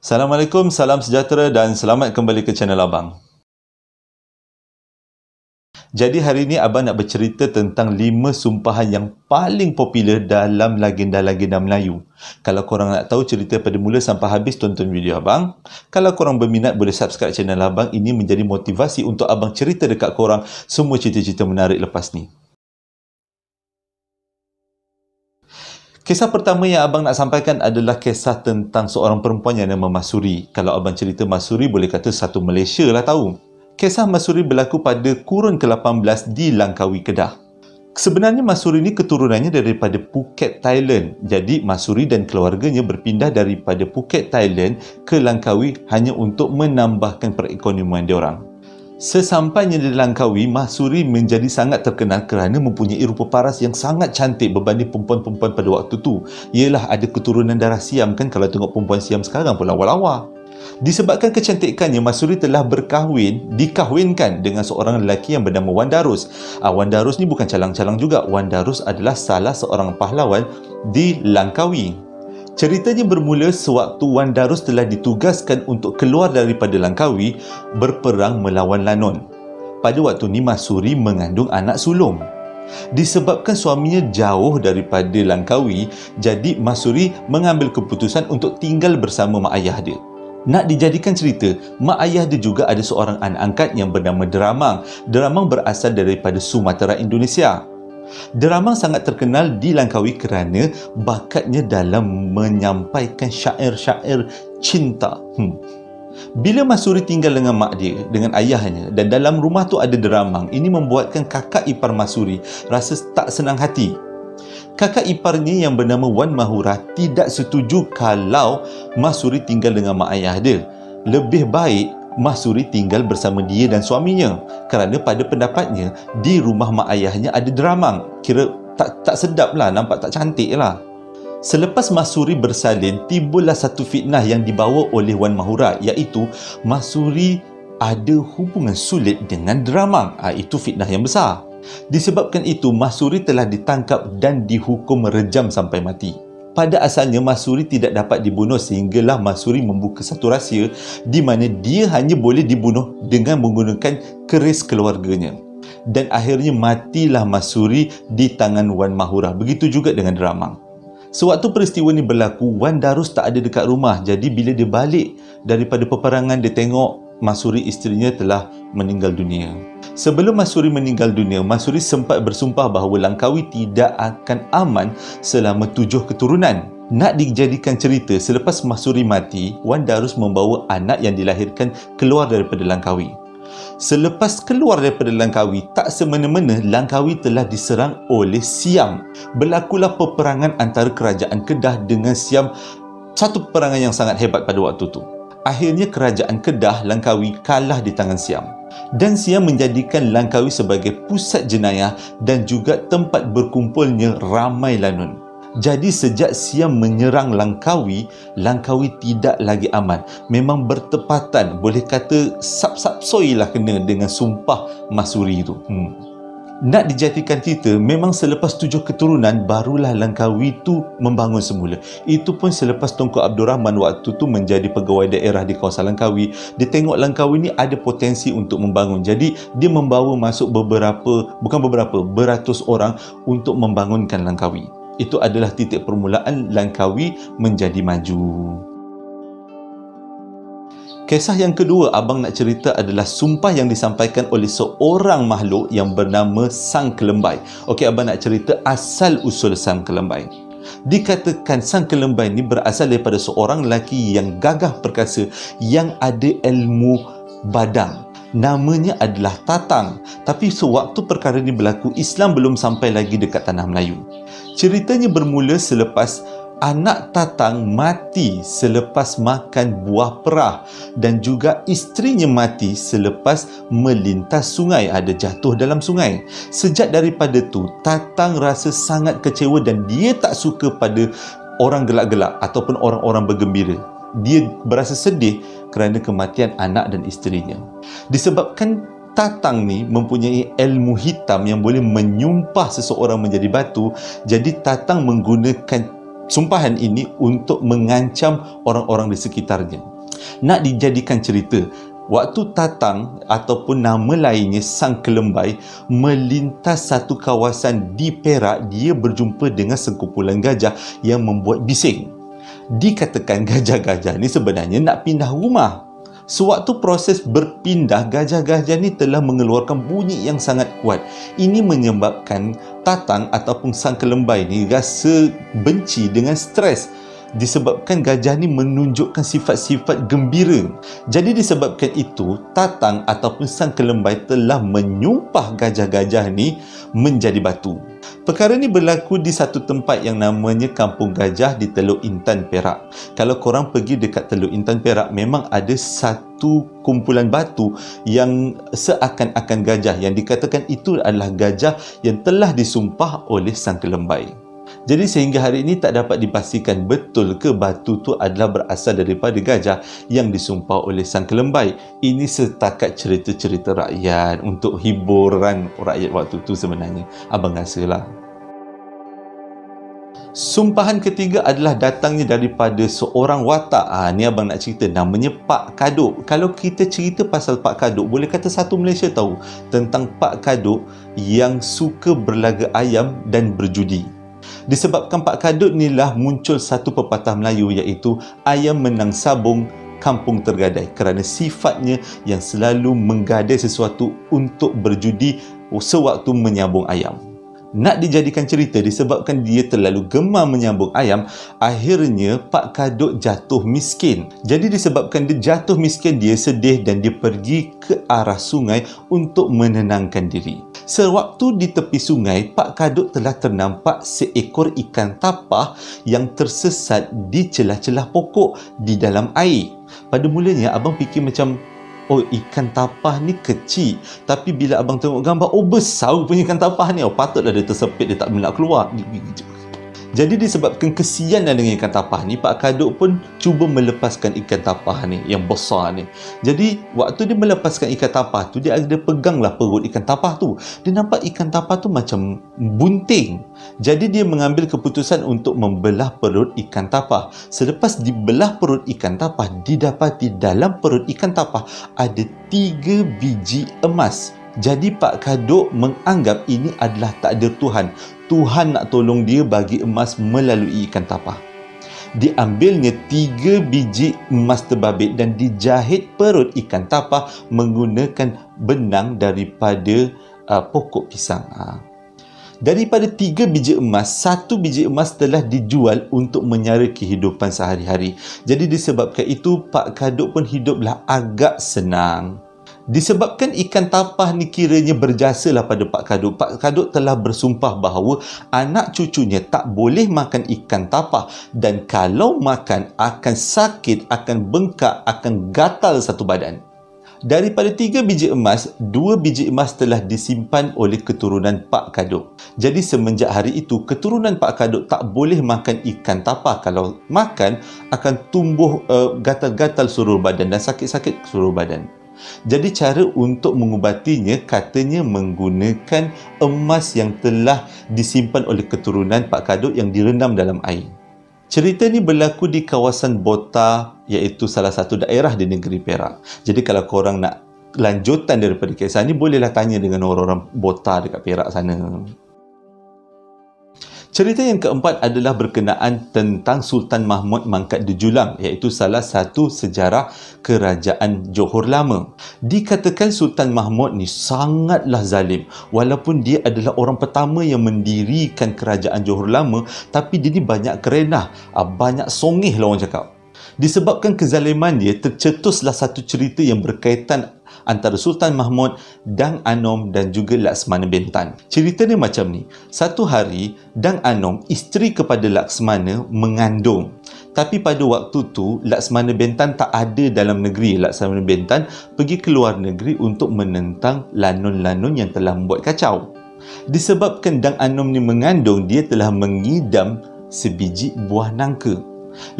Assalamualaikum, salam sejahtera dan selamat kembali ke channel Abang. Jadi hari ini Abang nak bercerita tentang 5 sumpahan yang paling popular dalam legenda-legenda Melayu. Kalau korang nak tahu cerita pada mula sampai habis, tonton video Abang. Kalau korang berminat, boleh subscribe channel Abang. Ini menjadi motivasi untuk Abang cerita dekat korang semua cerita-cerita menarik lepas ni. Kisah pertama yang Abang nak sampaikan adalah kisah tentang seorang perempuan yang nama Masuri. Kalau Abang cerita Masuri, boleh kata satu Malaysia lah tahu. Kisah Masuri berlaku pada kurun ke-18 di Langkawi, Kedah. Sebenarnya Masuri ni keturunannya daripada Phuket, Thailand. Jadi Masuri dan keluarganya berpindah daripada Phuket, Thailand ke Langkawi hanya untuk menambahkan perekonomian diorang. Sesampainya di Langkawi, Masuri menjadi sangat terkenal kerana mempunyai rupa paras yang sangat cantik berbanding perempuan-perempuan pada waktu tu. Ialah ada keturunan darah Siam kan, kalau tengok perempuan Siam sekarang pun lawa-lawa. Disebabkan kecantikannya, Masuri telah dikahwinkan dengan seorang lelaki yang bernama Wan Darus. Wan Darus ni bukan calang-calang juga. Wan Darus adalah salah seorang pahlawan di Langkawi. Ceritanya bermula sewaktu Wan Darus telah ditugaskan untuk keluar daripada Langkawi berperang melawan Lanon. Pada waktu ni Masuri mengandung anak sulung. Disebabkan suaminya jauh daripada Langkawi, jadi Masuri mengambil keputusan untuk tinggal bersama mak ayah dia. Nak dijadikan cerita, mak ayah dia juga ada seorang anak angkat yang bernama Deramang. Deramang berasal daripada Sumatera, Indonesia. Deramang sangat terkenal di Langkawi kerana bakatnya dalam menyampaikan syair-syair cinta. Bila Masuri tinggal dengan mak dia, dengan ayahnya, dan dalam rumah tu ada Deramang, ini membuatkan kakak ipar Masuri rasa tak senang hati. Kakak iparnya yang bernama Wan Mahura tidak setuju kalau Masuri tinggal dengan mak ayah dia. Lebih baik Masuri tinggal bersama dia dan suaminya kerana pada pendapatnya di rumah mak ayahnya ada Deramang. Kira tak sedap lah, nampak tak cantik lah. Selepas Masuri bersalin, timbullah satu fitnah yang dibawa oleh Wan Mahura, iaitu Masuri ada hubungan sulit dengan Deramang. Itu fitnah yang besar. Disebabkan itu, Masuri telah ditangkap dan dihukum rejam sampai mati. Pada asalnya Masuri tidak dapat dibunuh sehinggalah Masuri membuka satu rahsia di mana dia hanya boleh dibunuh dengan menggunakan keris keluarganya. Dan akhirnya matilah Masuri di tangan Wan Mahura. Begitu juga dengan Deramang. Sewaktu peristiwa ini berlaku, Wan Darus tak ada dekat rumah. Jadi bila dia balik daripada peperangan, dia tengok Masuri isterinya telah meninggal dunia. Sebelum Masuri meninggal dunia, Masuri sempat bersumpah bahawa Langkawi tidak akan aman selama 7 keturunan. Nak dijadikan cerita, selepas Masuri mati, Wan Darus membawa anak yang dilahirkan keluar daripada Langkawi. Selepas keluar daripada Langkawi, tak semena-mena Langkawi telah diserang oleh Siam. Berlakulah peperangan antara kerajaan Kedah dengan Siam, satu peperangan yang sangat hebat pada waktu tu. Akhirnya kerajaan Kedah Langkawi kalah di tangan Siam. Dan Siam menjadikan Langkawi sebagai pusat jenayah dan juga tempat berkumpulnya ramai Lanon. Jadi sejak Siam menyerang Langkawi, Langkawi tidak lagi aman. Memang bertepatan, boleh kata sap-sap-soi lah kena dengan sumpah Masuri itu. Nak dijadikan cerita, memang selepas 7 keturunan barulah Langkawi tu membangun semula. Itu pun selepas Tunku Abdul Rahman waktu tu menjadi pegawai daerah di kawasan Langkawi. Dia tengok Langkawi ni ada potensi untuk membangun. Jadi dia membawa masuk beratus orang untuk membangunkan Langkawi. Itu adalah titik permulaan Langkawi menjadi maju. Kisah yang kedua Abang nak cerita adalah sumpah yang disampaikan oleh seorang makhluk yang bernama Sang Kelembai. Okey, Abang nak cerita asal usul Sang Kelembai. Dikatakan Sang Kelembai ni berasal daripada seorang lelaki yang gagah perkasa, yang ada ilmu badang. Namanya adalah Tatang. Tapi sewaktu perkara ini berlaku, Islam belum sampai lagi dekat tanah Melayu. Ceritanya bermula selepas anak Tatang mati selepas makan buah perah dan juga isterinya mati selepas melintas sungai, ada jatuh dalam sungai. Sejak daripada tu, Tatang rasa sangat kecewa dan dia tak suka pada orang gelak-gelak ataupun orang-orang bergembira. Dia berasa sedih kerana kematian anak dan isterinya. Disebabkan Tatang ni mempunyai ilmu hitam yang boleh menyumpah seseorang menjadi batu, jadi Tatang menggunakan sumpahan ini untuk mengancam orang-orang di sekitarnya. Nak dijadikan cerita, waktu Tatang ataupun nama lainnya Sang Kelembai melintas satu kawasan di Perak, dia berjumpa dengan sekumpulan gajah yang membuat bising. Dikatakan gajah-gajah ni sebenarnya nak pindah rumah. Sewaktu proses berpindah, gajah-gajah ni telah mengeluarkan bunyi yang sangat kuat. Ini menyebabkan Tatang ataupun Sang Kelembai ni rasa benci dengan stres, disebabkan gajah ni menunjukkan sifat-sifat gembira. Jadi disebabkan itu, Tatang ataupun Sang Kelembai telah menyumpah gajah-gajah ni menjadi batu. Perkara ni berlaku di satu tempat yang namanya Kampung Gajah di Teluk Intan, Perak. Kalau korang pergi dekat Teluk Intan, Perak, memang ada satu kumpulan batu yang seakan-akan gajah, yang dikatakan itu adalah gajah yang telah disumpah oleh Sang Kelembai. Jadi sehingga hari ini tak dapat dipastikan betul ke batu tu adalah berasal daripada gajah yang disumpah oleh Sang Kelembai. Ini setakat cerita-cerita rakyat untuk hiburan rakyat waktu tu sebenarnya. Abang rasalah. Sumpahan ketiga adalah datangnya daripada seorang watak. Ni abang nak cerita, namanya Pak Kaduk. Kalau kita cerita pasal Pak Kaduk, boleh kata satu Malaysia tahu tentang Pak Kaduk yang suka berlaga ayam dan berjudi. Disebabkan Pak Kaduk ni lah muncul satu pepatah Melayu, iaitu ayam menang sabung, kampung tergadai, kerana sifatnya yang selalu menggadai sesuatu untuk berjudi sewaktu menyambung ayam. Nak dijadikan cerita, disebabkan dia terlalu gemar menyambung ayam, akhirnya Pak Kaduk jatuh miskin. Jadi disebabkan dia jatuh miskin, dia sedih dan dia pergi ke arah sungai untuk menenangkan diri. Sewaktu di tepi sungai, Pak Kaduk telah ternampak seekor ikan tapah yang tersesat di celah-celah pokok di dalam air. Pada mulanya abang fikir macam, oh, ikan tapah ni kecil. Tapi bila abang tengok gambar, oh, besar punya ikan tapah ni. Oh, patutlah dia tersepit, dia tak boleh nak keluar. Jadi disebabkan kesian dengan ikan tapah ni, Pak Kaduk pun cuba melepaskan ikan tapah ni yang besar ni. Jadi waktu dia melepaskan ikan tapah tu, dia ada peganglah perut ikan tapah tu. Dia nampak ikan tapah tu macam bunting. Jadi dia mengambil keputusan untuk membelah perut ikan tapah. Selepas dibelah perut ikan tapah, didapati dalam perut ikan tapah ada 3 biji emas. Jadi Pak Kaduk menganggap ini adalah takdir Tuhan. Tuhan nak tolong dia bagi emas melalui ikan tapah. Diambilnya 3 biji emas terbabit dan dijahit perut ikan tapah menggunakan benang daripada pokok pisang. Daripada 3 biji emas, 1 biji emas telah dijual untuk menyara kehidupan sehari-hari. Jadi disebabkan itu, Pak Kaduk pun hiduplah agak senang. Disebabkan ikan tapah ni kiranya berjasalah pada Pak Kaduk. Pak Kaduk telah bersumpah bahawa anak cucunya tak boleh makan ikan tapah, dan kalau makan akan sakit, akan bengkak, akan gatal satu badan. Daripada 3 biji emas, 2 biji emas telah disimpan oleh keturunan Pak Kaduk. Jadi semenjak hari itu, keturunan Pak Kaduk tak boleh makan ikan tapah. Kalau makan, akan tumbuh gatal-gatal seluruh badan dan sakit-sakit seluruh badan. Jadi cara untuk mengubatinya katanya menggunakan emas yang telah disimpan oleh keturunan Pak Kaduk yang direndam dalam air. Cerita ni berlaku di kawasan Bota, iaitu salah satu daerah di negeri Perak. Jadi kalau korang nak lanjutan daripada kisah ni, bolehlah tanya dengan orang-orang Bota dekat Perak sana. Cerita yang keempat adalah berkenaan tentang Sultan Mahmud Mangkat Dujulang, iaitu salah satu sejarah kerajaan Johor lama. Dikatakan Sultan Mahmud ni sangatlah zalim. Walaupun dia adalah orang pertama yang mendirikan kerajaan Johor lama, tapi dia ni banyak kerenah, banyak songih lah orang cakap. Disebabkan kezaliman dia, tercetuslah satu cerita yang berkaitan antara Sultan Mahmud, Dang Anom dan juga Laksmana Bentan. Cerita ni macam ni. Satu hari, Dang Anom, isteri kepada Laksmana, mengandung. Tapi pada waktu tu, Laksmana Bentan tak ada dalam negeri. Laksmana Bentan pergi ke luar negeri untuk menentang lanun-lanun yang telah membuat kacau. Disebabkan Dang Anom ni mengandung, dia telah mengidam sebiji buah nangka.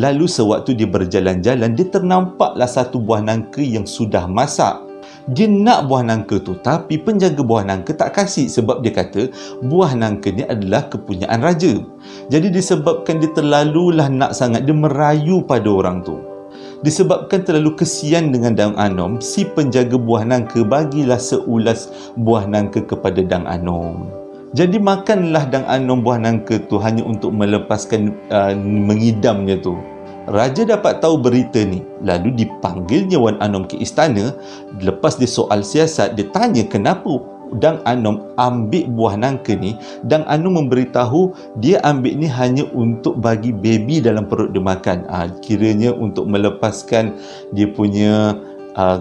Lalu sewaktu dia berjalan-jalan, dia ternampaklah satu buah nangka yang sudah masak. Dia nak buah nangka tu, tapi penjaga buah nangka tak kasih, sebab dia kata buah nangka ni adalah kepunyaan raja. Jadi disebabkan dia terlalulah nak sangat, dia merayu pada orang tu. Disebabkan terlalu kesian dengan Dang Anom, si penjaga buah nangka bagilah seulas buah nangka kepada Dang Anom. Jadi makanlah Dang Anom buah nangka tu hanya untuk melepaskan mengidamnya tu. Raja dapat tahu berita ni, lalu dipanggilnya Wan Anom ke istana. Lepas dia soal siasat, dia tanya kenapa Dang Anom ambil buah nangka ni. Dang Anom memberitahu dia ambil ni hanya untuk bagi baby dalam perut dia makan. Kiranya untuk melepaskan dia punya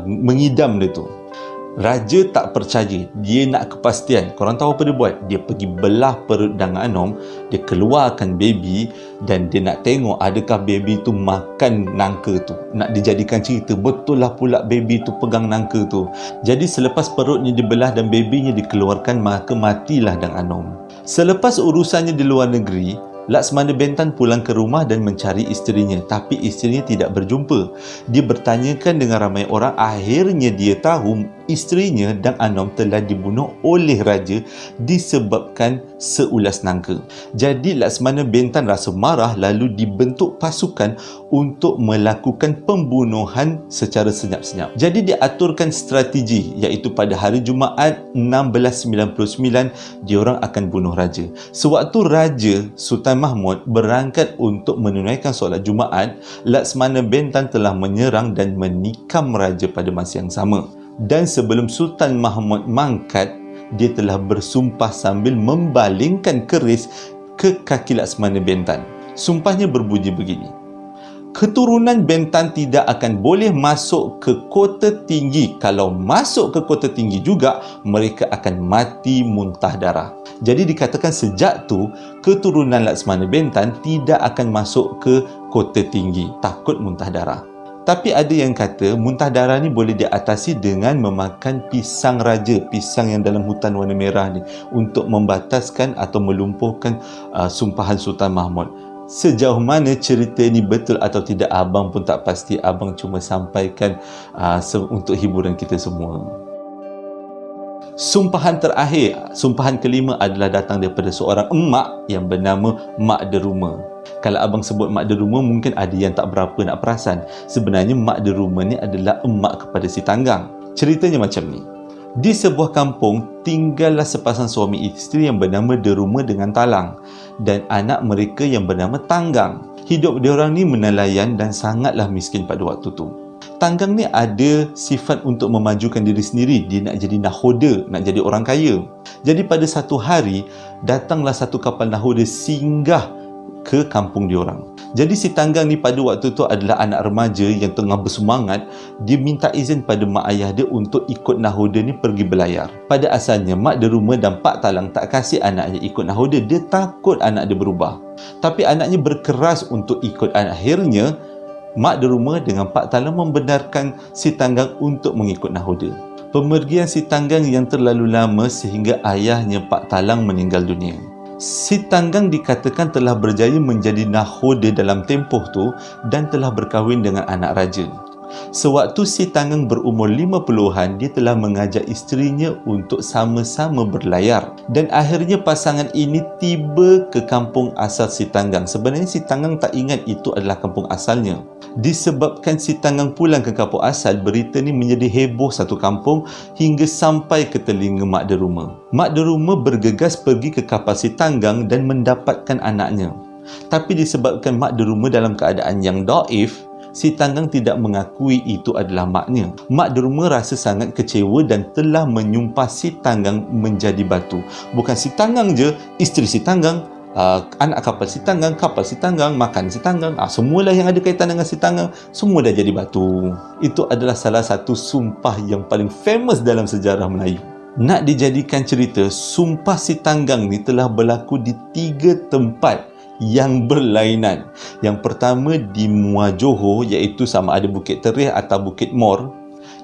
mengidam dia tu. Raja tak percaya, dia nak kepastian. Korang tahu apa dia buat? Dia pergi belah perut Dang Anom, dia keluarkan baby dan dia nak tengok adakah baby tu makan nangka tu. Nak dijadikan cerita, betul lah pula baby tu pegang nangka tu. Jadi selepas perutnya dibelah dan babynya dikeluarkan, maka matilah Dang Anom. Selepas urusannya di luar negeri, Laksmana Bentan pulang ke rumah dan mencari isterinya, tapi isterinya tidak berjumpa. Dia bertanyakan dengan ramai orang, akhirnya dia tahu isterinya Dang Anom telah dibunuh oleh raja disebabkan seulas nangka. Jadi Laksmana Bentan rasa marah, lalu dibentuk pasukan untuk melakukan pembunuhan secara senyap-senyap. Jadi dia aturkan strategi, iaitu pada hari Jumaat 1699 diorang akan bunuh raja. Sewaktu Raja Sultan Mahmud berangkat untuk menunaikan solat Jumaat, Laksmana Bentan telah menyerang dan menikam raja pada masa yang sama. Dan sebelum Sultan Mahmud mangkat, dia telah bersumpah sambil membalingkan keris ke kaki Laksmana Bentan. Sumpahnya berbunyi begini: keturunan Bentan tidak akan boleh masuk ke kota tinggi. Kalau masuk ke kota tinggi juga, mereka akan mati muntah darah. Jadi dikatakan sejak tu, keturunan Laksmana Bentan tidak akan masuk ke kota tinggi, takut muntah darah. Tapi ada yang kata muntah darah ni boleh diatasi dengan memakan pisang raja, pisang yang dalam hutan warna merah ni, untuk membataskan atau melumpuhkan sumpahan Sultan Mahmud. Sejauh mana cerita ni betul atau tidak, abang pun tak pasti. Abang cuma sampaikan untuk hiburan kita semua. Sumpahan terakhir, sumpahan kelima adalah datang daripada seorang emak yang bernama Mak Deruma. Kalau abang sebut Mak Deruma, mungkin ada yang tak berapa nak perasan. Sebenarnya Mak Deruma ni adalah emak kepada si Tanggang. Ceritanya macam ni. Di sebuah kampung, tinggallah sepasang suami isteri yang bernama Deruma dengan Talang dan anak mereka yang bernama Tanggang. Hidup diorang ni menelayan dan sangatlah miskin pada waktu tu. Tanggang ni ada sifat untuk memajukan diri sendiri. Dia nak jadi nahoda, nak jadi orang kaya. Jadi pada satu hari, datanglah satu kapal nahoda singgah ke kampung diorang. Jadi si Tanggang ni pada waktu tu adalah anak remaja yang tengah bersemangat. Dia minta izin pada mak ayah dia untuk ikut nahoda ni pergi berlayar. Pada asalnya Mak Deruma dan Pak Talang tak kasih anaknya ikut nahoda. Dia takut anak dia berubah. Tapi anaknya berkeras untuk ikut. Akhirnya Mak Deruma dengan Pak Talang membenarkan si Tanggang untuk mengikut nahoda. Pemergian si Tanggang yang terlalu lama sehingga ayahnya Pak Talang meninggal dunia. Si Tanggang dikatakan telah berjaya menjadi nahoda dalam tempoh tu dan telah berkahwin dengan anak raja. Sewaktu si Tanggang berumur 50-an, dia telah mengajak isterinya untuk sama-sama berlayar. Dan akhirnya pasangan ini tiba ke kampung asal si Tanggang. Sebenarnya si Tanggang tak ingat itu adalah kampung asalnya. Disebabkan si Tanggang pulang ke kampung asal, berita ni menjadi heboh satu kampung hingga sampai ke telinga Mak Deruma. Mak Deruma bergegas pergi ke kapal si Tanggang dan mendapatkan anaknya. Tapi disebabkan Mak Deruma dalam keadaan yang daif, si Tanggang tidak mengakui itu adalah maknya. Mak Deruma rasa sangat kecewa dan telah menyumpah si Tanggang menjadi batu. Bukan si Tanggang je, isteri si Tanggang, anak kapal si Tanggang, makan si Tanggang, semualah yang ada kaitan dengan si Tanggang, semua dah jadi batu. Itu adalah salah satu sumpah yang paling famous dalam sejarah Melayu. Nak dijadikan cerita, sumpah si Tanggang ni telah berlaku di 3 tempat yang berlainan. Yang pertama di Muar Johor, iaitu sama ada Bukit Terih atau Bukit Mor.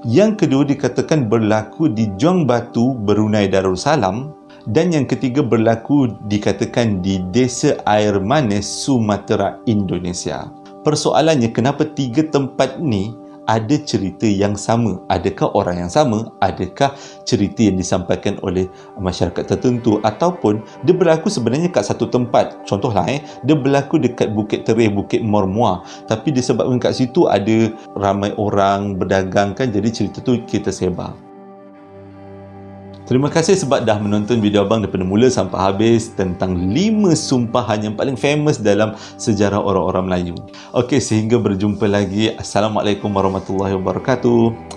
Yang kedua dikatakan berlaku di Juang Batu, Brunei Darussalam. Dan yang ketiga berlaku dikatakan di Desa Air Manis, Sumatera, Indonesia. Persoalannya, kenapa 3 tempat ni ada cerita yang sama? Adakah orang yang sama? Adakah cerita yang disampaikan oleh masyarakat tertentu? Ataupun dia berlaku sebenarnya kat satu tempat. Contohlah dia berlaku dekat Bukit Terih, Bukit Mormuah, tapi disebabkan kat situ ada ramai orang berdagang kan, jadi cerita tu kita sebar. Terima kasih sebab dah menonton video abang daripada mula sampai habis tentang 5 sumpahan yang paling famous dalam sejarah orang-orang Melayu. Okey, sehingga berjumpa lagi. Assalamualaikum warahmatullahi wabarakatuh.